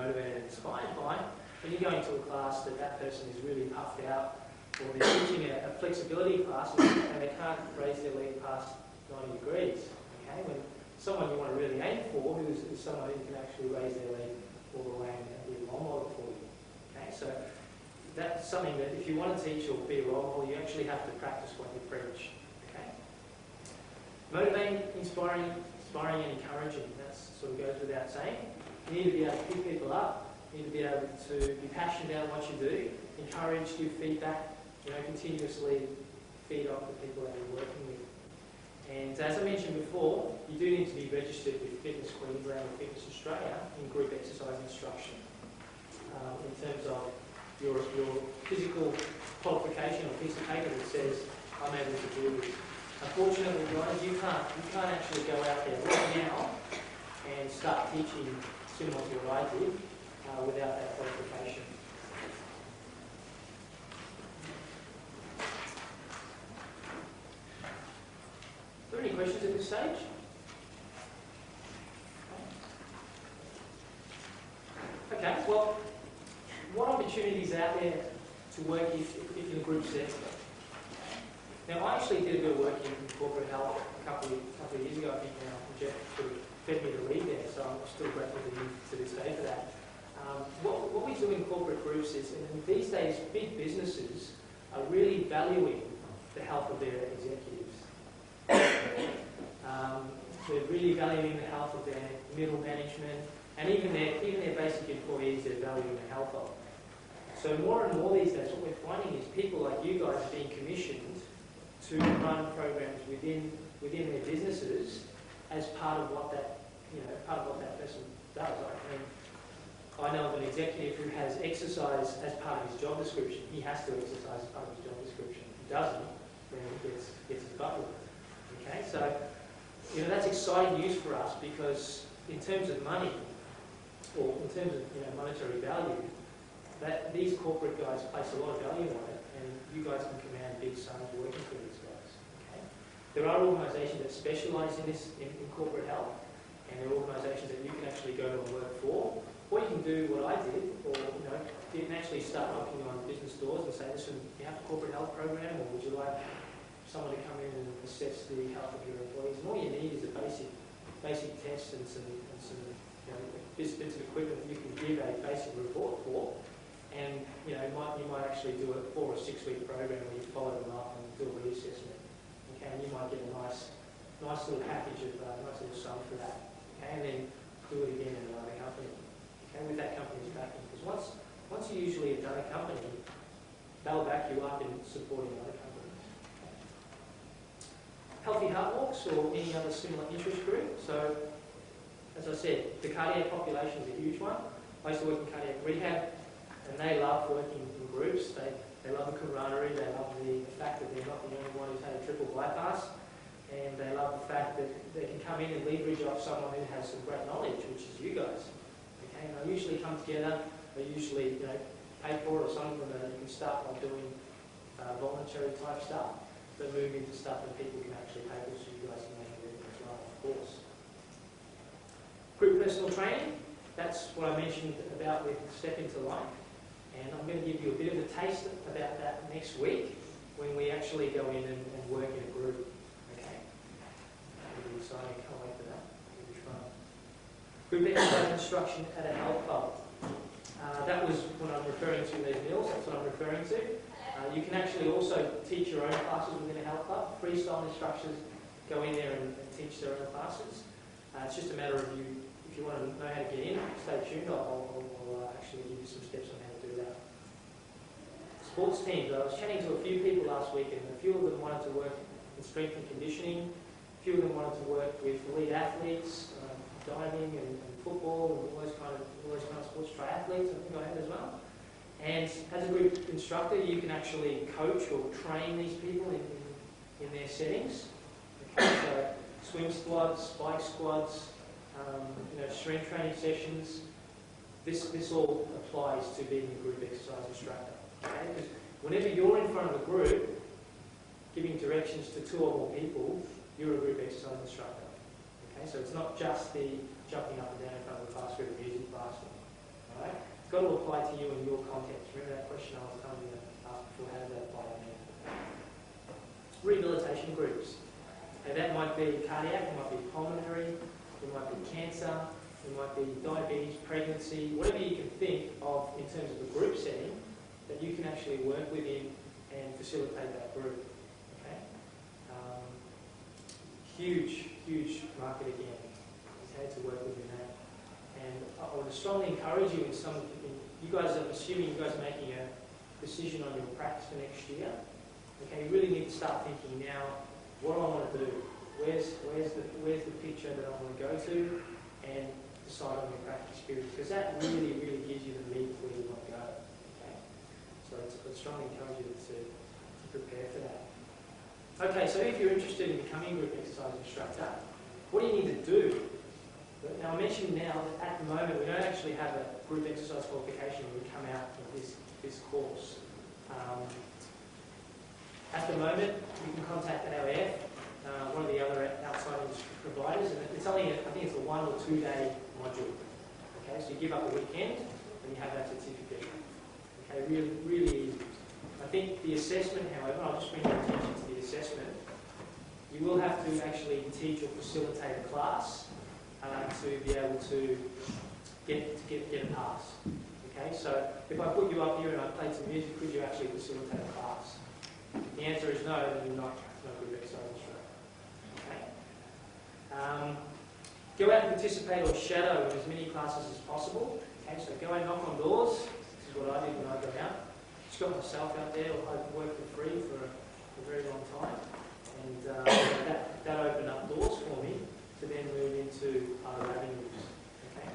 motivated and inspired by. When you go into a class that person is really puffed out, or they're teaching a flexibility class and they can't raise their leg past 90 degrees. Okay? When someone you want to really aim for is someone who can actually raise their leg all the way and be a role model for you. Okay? So that's something that if you want to teach or be a role model, you actually have to practice what you preach. Okay? Motivating, inspiring and encouraging. That sort of goes without saying. You need to be able to pick people up. You need to be able to be passionate about what you do, encourage, give feedback, continuously feed off the people that you're working with. And as I mentioned before, you do need to be registered with Fitness Queensland or Fitness Australia in group exercise instruction. In terms of your physical qualification or piece of paper that says, I'm able to do this. Unfortunately, guys, you can't actually go out there right now and start teaching similar to what I did without that qualification. Are there any questions at this stage? Okay, well, what opportunities are out there to work if you're in a group setting? Now, I actually did a bit of work in corporate health a couple of years ago, I think now, and Jeff sort of fed me the lead there, so I'm still grateful to him to this day for that. What we do in corporate groups is, and these days, big businesses are really valuing the health of their executives. They're really valuing the health of their middle management, and even their basic employees they're valuing the health of. So more and more these days, what we're finding is people like you guys are being commissioned to run programs within their businesses as part of what that person does. I know of an executive who has exercise as part of his job description. He has to exercise as part of his job description. If he doesn't, then he gets his butt whipped. Okay, so that's exciting news for us because in terms of money, or in terms of monetary value, that these corporate guys place a lot of value on it, and you guys can command big sums working for these guys. Okay? There are organisations that specialise in this in corporate health, and there are organisations that you can actually go to and work for. Or you can do what I did, or you can actually start knocking on business doors and say, listen, you have a corporate health program, or would you like someone to come in and assess the health of your employees? And all you need is a basic test and some bits of equipment that you can give a basic report for, and you might actually do a 4 or 6 week program where you follow them up and do a reassessment. Okay, and you might get a nice little package of nice little sum for that. Okay, and then do it again in another company. Okay, with that company's backing, because once you usually have done a company, they'll back you up in supporting other companies. Healthy heart walks or any other similar interest group. So, as I said, the cardiac population is a huge one. I used to work in cardiac rehab, and they love working in groups. They love the camaraderie, they love the fact that they're not the only one who's had a triple bypass, and they love the fact that they can come in and leverage off someone who has some great knowledge, which is you guys. Okay, and they usually come together, they usually pay for it or something, and you can start by doing voluntary type stuff, but move into stuff that people can actually pay for, so you guys can make a living as well, of course. Group personal training, that's what I mentioned about with Step Into Life. And I'm going to give you a bit of a taste about that next week when we actually go in and work in a group. Okay? That'll be exciting, can't wait for that. It'll be fun. Group exercise instruction at a health club. That was what I'm referring to, these meals, that's what I'm referring to. You can actually also teach your own classes within a health club. Freestyle instructors go in there and teach their own classes. It's just a matter of you, if you want to know how to get in, stay tuned. I'll actually give you some steps on how to do that. Sports teams. I was chatting to a few people last week, and a few of them wanted to work in strength and conditioning. A few of them wanted to work with elite athletes, diving and football, and all those kind of sports, triathletes. I think I had as well. And as a group instructor, you can actually coach or train these people in their settings. Okay, so swim squads, bike squads, strength training sessions. This all applies to being a group exercise instructor. Okay? Because whenever you're in front of a group, giving directions to 2 or more people, you're a group exercise instructor. Okay? So it's not just the jumping up and down in front of the class group music blasting. Right? got to apply to you and your context. Remember that question I was telling you to ask before, how does that apply to me? Rehabilitation groups. Now that might be cardiac, it might be pulmonary, it might be cancer, it might be diabetes, pregnancy, whatever you can think of in terms of a group setting that you can actually work within and facilitate that group. Okay? Huge market again, okay, to work within that. And I would strongly encourage you you guys are assuming you guys are making a decision on your practice for next year. Okay, you really need to start thinking now, what do I want to do? Where's the picture that I want to go to, and decide on your practice experience, because that really gives you the meat where you want to go. Okay, so I strongly encourage you to prepare for that. Okay, so if you're interested in becoming a group exercise instructor, what do you need to do? Now I mentioned now that at the moment we don't actually have a group exercise qualification when we come out of this course. At the moment, you can contact AOF, one of the other outside industry providers, and it's only, I think it's a 1 or 2 day module. Okay, so you give up a weekend and you have that certificate. Okay, really easy. I think the assessment, however, I'll just bring your attention to the assessment. You will have to actually teach or facilitate a class to be able to get a pass. Okay, so if I put you up here and I played some music, could you actually facilitate a class? The answer is no, then you're not a group exercise instructor. Okay. Go out and participate or shadow in as many classes as possible. Okay, so go and knock on doors. This is what I did when I got out. Just got myself out there. I've worked for free for a very long time, and that opened up doors for me to then move into other avenues. Okay.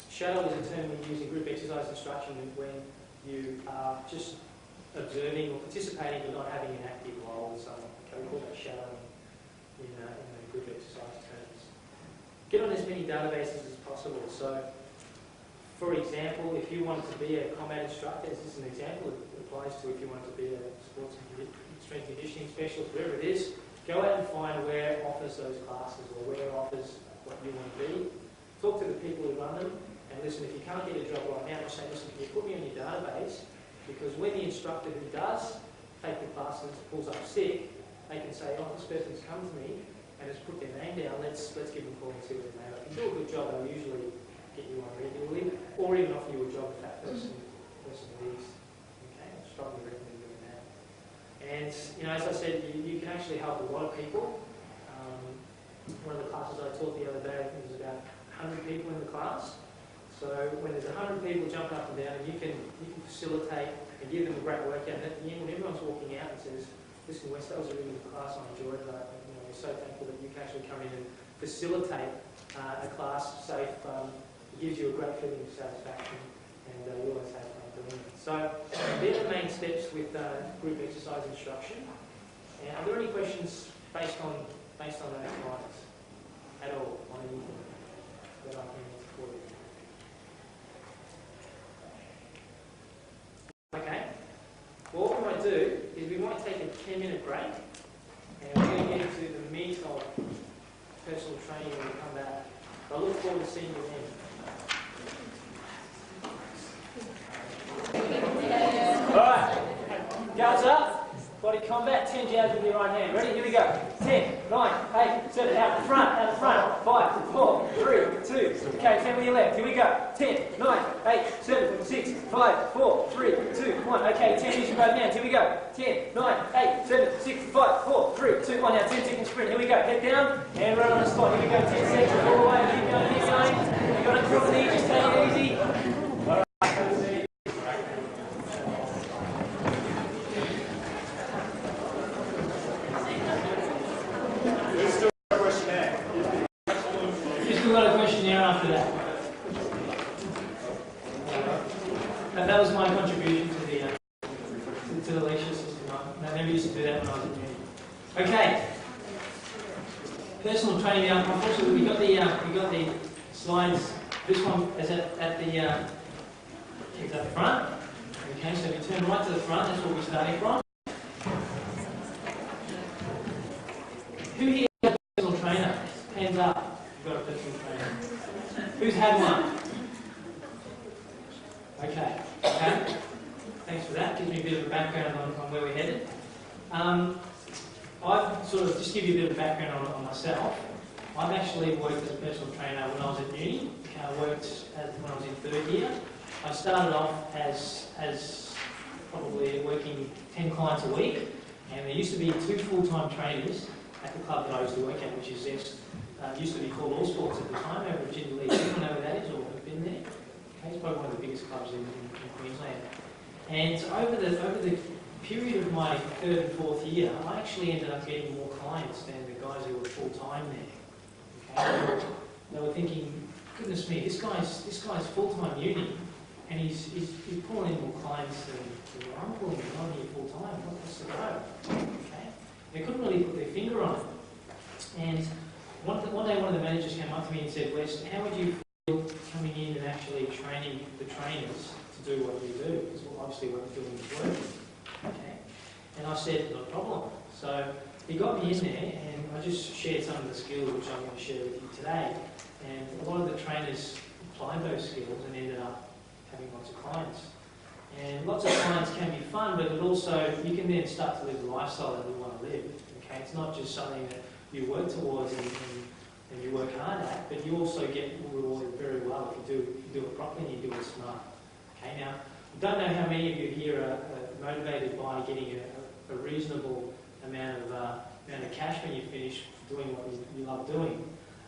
Shadow is a term we use in group exercise instruction when you are just observing or participating but not having an active role in something. Okay, we call that shadowing in group exercise terms. Get on as many databases as possible. So, for example, if you wanted to be a combat instructor, this is an example, it applies to if you wanted to be a sports and strength and conditioning specialist, wherever it is, go out and find where offers those classes or where offers what you want to be. Talk to the people who run them, and listen, if you can't get a job right now, just say, listen, can you put me on your database? Because when the instructor who does take the class and pulls up sick, they can say, oh, this person's come to me and has put their name down, let's give them a call and see what they know. If you do a good job, they'll usually get you on regularly, or even offer you a job if that person leaves. Okay, I strongly recommend doing that. And, as I said, you can actually help a lot of people. One of the classes I taught the other day, I think there was about 100 people in the class. So when there's 100 people jumping up and down, and you can facilitate and give them a great workout, and at the end, when everyone's walking out and says, listen, Wes, that was a really good class, I enjoyed that, we're so thankful that you can actually come in and facilitate a class safe, it gives you a great feeling of satisfaction, and you always have fun doing it. So they're the main steps with group exercise instruction. And are there any questions based on those lines at all on anything that I can answer for you? Okay. Well, what we might do is we might take a 10-minute break, and we're going to get into the meat of personal training when we come back. I look forward to seeing you then. Alright, guards up. Body combat, 10 jabs with your right hand. Ready? Here we go. 10, 9, 8, 7, out the front, 5, 4, 3, 2. Okay, 10 with your left. Here we go. 10, 9, 8, 7, 6, 5, 4, 3, 2, 1. Okay, 10, use your both hands. Here we go. 10, 9, 8, 7, 6, 5, 4, 3, 2, 1. Now 10 second sprint. Here we go. Head down and run on the spot. Here we go. 10 seconds all the way. Keep going, keep going. You've got to cross the knee, just take it easy. After that. And that was my contribution to the lecture system. I never used to do that when I was in uni. Okay. Personal training. Now, unfortunately, we got the slides. This one is at the front. Okay, so if you turn right to the front, that's where we're starting from. Who here has a personal trainer? Hands up. You've got a personal trainer. Who's had one? Okay. Thanks for that. Gives me a bit of a background on where we're headed. I've sort of, just give you a bit of background on myself. I've actually worked as a personal trainer when I was at uni. I worked when I was in third year. I started off as probably working 10 clients a week, and there used to be 2 full-time trainers at the club that I used to work at, which is used to be called All Sports at the time, over at Gin League. Anyone know where that is or have been there? Okay, it's probably one of the biggest clubs in Queensland. And over the period of my 3rd and 4th year, I actually ended up getting more clients than the guys who were full-time there. Okay? They were thinking, goodness me, this guy's full-time uni, and he's pulling in more clients than I'm pulling in. I'm here full-time. What's the go? Okay? They couldn't really put their finger on it. And one day one of the managers came up to me and said, Wes, how would you feel coming in and actually training the trainers to do what you do? Because obviously what you're doing is working. Okay? And I said, not a problem. So he got me in there, and I just shared some of the skills which I'm going to share with you today. And a lot of the trainers applied those skills and ended up having lots of clients. And lots of clients can be fun, but it also, you can then start to live the lifestyle that you want to live. Okay? It's not just something that you work towards and you work hard at, but you also get rewarded very well if you do it properly and you do it smart. Okay? Now, I don't know how many of you here are motivated by getting a reasonable amount of cash when you finish doing what you love doing.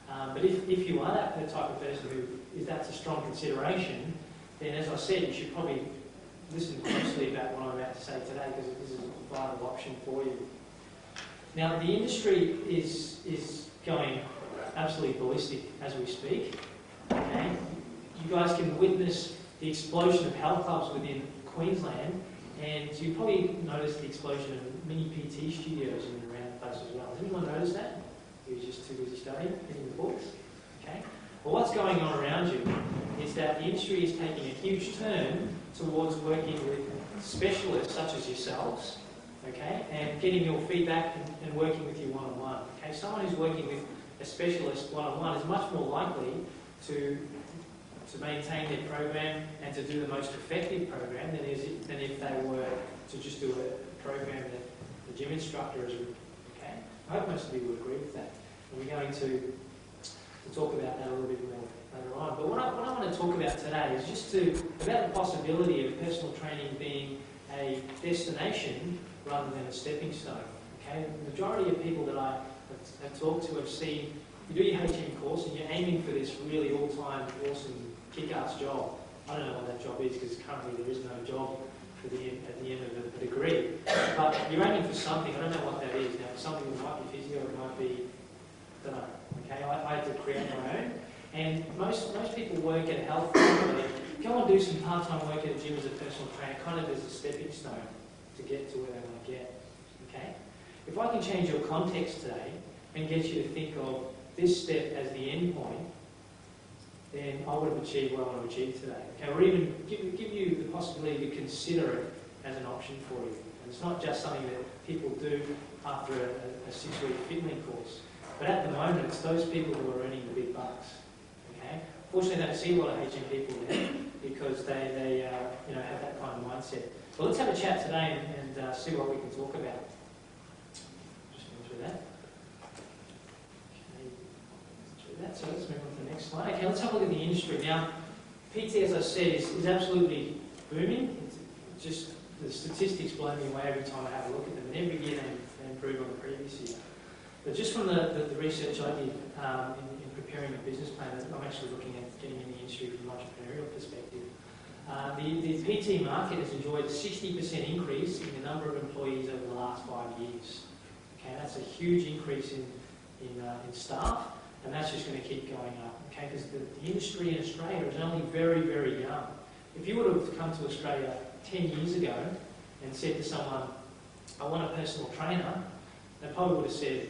But if you are that type of person who that's a strong consideration, then as I said, you should probably listen closely about what I'm about to say today, because this is a viable option for you. Now, the industry is going absolutely ballistic as we speak. Okay? You guys can witness the explosion of health clubs within Queensland, and you probably noticed the explosion of mini PT studios in and around the place as well. Has anyone noticed that? He was just too busy studying, reading the books. Okay? Well, what's going on around you is that the industry is taking a huge turn towards working with specialists such as yourselves, okay, and getting your feedback and working with you one-on-one. Okay? Someone who's working with a specialist one-on-one is much more likely to maintain their program and to do the most effective program than if they were to just do a program that the gym instructor is. Okay? I hope most of you would agree with that. And we're going to talk about that a little bit more later on. But what I want to talk about today is just about the possibility of personal training being a destination rather than a stepping stone. Okay? The majority of people that I have talked to have seen, you do your HM course and you're aiming for this really all-time awesome kick-ass job. I don't know what that job is, because currently there is no job at the end of a degree. But you're aiming for something. I don't know what that is. Now, something that might be physio, it might be, I don't know. Okay, I had to create my own. And most people work at a health club. They go and do some part-time work at a gym as a personal trainer, kind of as a stepping stone to get to where they want to get. Okay? If I can change your context today and get you to think of this step as the end point, then I would have achieved what I want to achieve today. Okay? Or even give you the possibility to consider it as an option for you. And it's not just something that people do after a 6-week FitLink course. But at the moment, it's those people who are earning the big bucks. Okay? Fortunately, I don't see a lot of HM people there because they have that kind of mindset. Well, let's have a chat today and see what we can talk about. Just going through that. So let's move on to the next slide. Okay, let's have a look at the industry. Now, PT, as I said, is absolutely booming. It's just the statistics blow me away every time I have a look at them, and every year they improve on the previous year. But just from the research I did in preparing a business plan, I'm actually looking at getting in the industry from an entrepreneurial perspective. The PT market has enjoyed a 60% increase in the number of employees over the last 5 years. Okay, that's a huge increase in staff. And that's just going to keep going up, okay? Because the industry in Australia is only very, very young. If you would have come to Australia 10 years ago and said to someone, I want a personal trainer, they probably would have said,